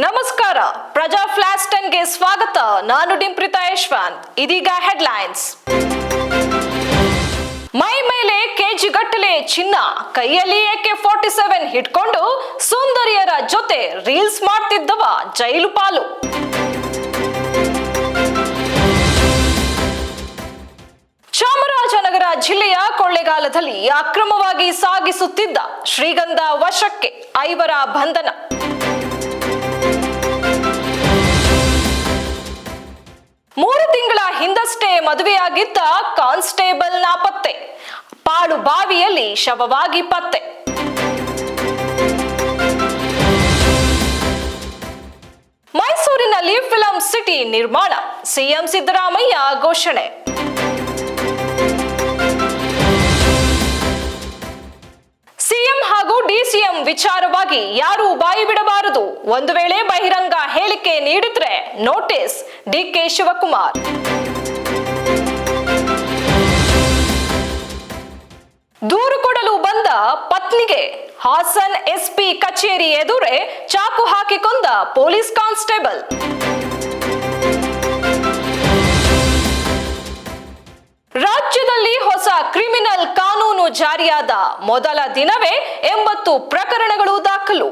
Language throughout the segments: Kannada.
ನಮಸ್ಕಾರ, ಪ್ರಜಾ ಫ್ಲಾಶ್ 10ಗೆ ಸ್ವಾಗತ. ನಾನು ಡಿಂಪ್ರಿತಾ ಯಶವಂತ್. ಇದೀಗ ಹೆಡ್ಲೈನ್ಸ್. ಮೈ ಮೇಲೆ ಕೆಜಿಗಟ್ಟಲೆ ಚಿನ್ನ, ಕೈಯಲ್ಲಿ AK-47 ಹಿಡ್ಕೊಂಡು ಸುಂದರಿಯರ ಜೊತೆ ರೀಲ್ಸ್ ಮಾಡ್ತಿದ್ದವ ಜೈಲು ಪಾಲು. ಚಾಮರಾಜನಗರ ಜಿಲ್ಲೆಯ ಕೊಳ್ಳೇಗಾಲದಲ್ಲಿ ಅಕ್ರಮವಾಗಿ ಸಾಗಿಸುತ್ತಿದ್ದ ಶ್ರೀಗಂಧ ವಶಕ್ಕೆ, 5 ಬಂಧನ. ಮೂರು ತಿಂಗಳ ಹಿಂದಷ್ಟೇ ಮದುವೆಯಾಗಿದ್ದ ಕಾನ್ಸ್ಟೇಬಲ್ ನಾಪತ್ತೆ, ಪಾಳು ಬಾವಿಯಲ್ಲಿ ಶವವಾಗಿ ಪತ್ತೆ. ಮೈಸೂರಿನಲ್ಲಿ ಫಿಲಂ ಸಿಟಿ ನಿರ್ಮಾಣ, ಸಿಎಂ ಸಿದ್ದರಾಮಯ್ಯ ಘೋಷಣೆ. ಸಿಎಂ ಹಾಗೂ ಡಿಸಿಎಂ ವಿಚಾರವಾಗಿ ಯಾರೂ ಬಾಯಿ ಬಿಡಬಾರದು. ಒಂದು ವೇಳೆ ಬಹಿರಂಗ ಹೇಳಿಕೆ ನೀಡಿದ್ರೆ ನೋಟಿಸ್, ಡಿಕೆ ಶಿವಕುಮಾರ್. ದೂರು ಕೊಡಲು ಬಂದ ಪತ್ನಿಗೆ ಹಾಸನ್ ಎಸ್ಪಿ ಕಚೇರಿ ಎದುರೇ ಚಾಕು ಹಾಕಿ ಕೊಂದ ಪೊಲೀಸ್ ಕಾನ್ಸ್ಟೇಬಲ್. ರಾಜ್ಯದಲ್ಲಿ ಹೊಸ ಕ್ರಿಮಿನಲ್ ಕಾನೂನು ಜಾರಿಯಾದ ಮೊದಲ ದಿನವೇ 80 ಪ್ರಕರಣಗಳು ದಾಖಲು.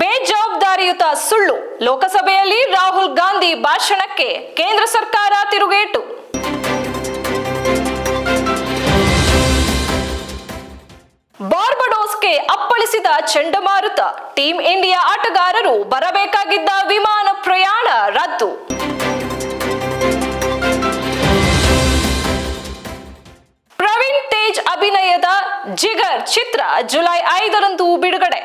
ಬೇಜವಾಬ್ದಾರಿಯುತ ಸುಳ್ಳು, ಲೋಕಸಭೆಯಲ್ಲಿ ರಾಹುಲ್ ಗಾಂಧಿ ಭಾಷಣಕ್ಕೆ ಕೇಂದ್ರ ಸರ್ಕಾರ ತಿರುಗೇಟು. ಬಾರ್ಬಡೋಸ್ಗೆ ಅಪ್ಪಳಿಸಿದ ಚಂಡಮಾರುತ, ಟೀಂ ಇಂಡಿಯಾ ಆಟಗಾರರು ಬರಬೇಕಾಗಿದ್ದ ವಿಮಾನ ಪ್ರಯಾಣ ರದ್ದು. ಪ್ರವೀಣ್ ತೇಜ್ ಅಭಿನಯದ ಜಿಗರ್ ಚಿತ್ರ ಜುಲೈ 5ರಂದು ಬಿಡುಗಡೆ.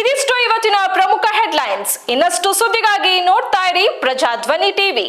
ಇದಿಷ್ಟು ಇವತ್ತಿನ ಪ್ರಮುಖ ಹೆಡ್ಲೈನ್ಸ್. ಇನ್ನಷ್ಟು ಸುದ್ದಿಗಾಗಿ ನೋಡ್ತಾ ಇರಿ ಪ್ರಜಾಧ್ವನಿ ಟಿವಿ.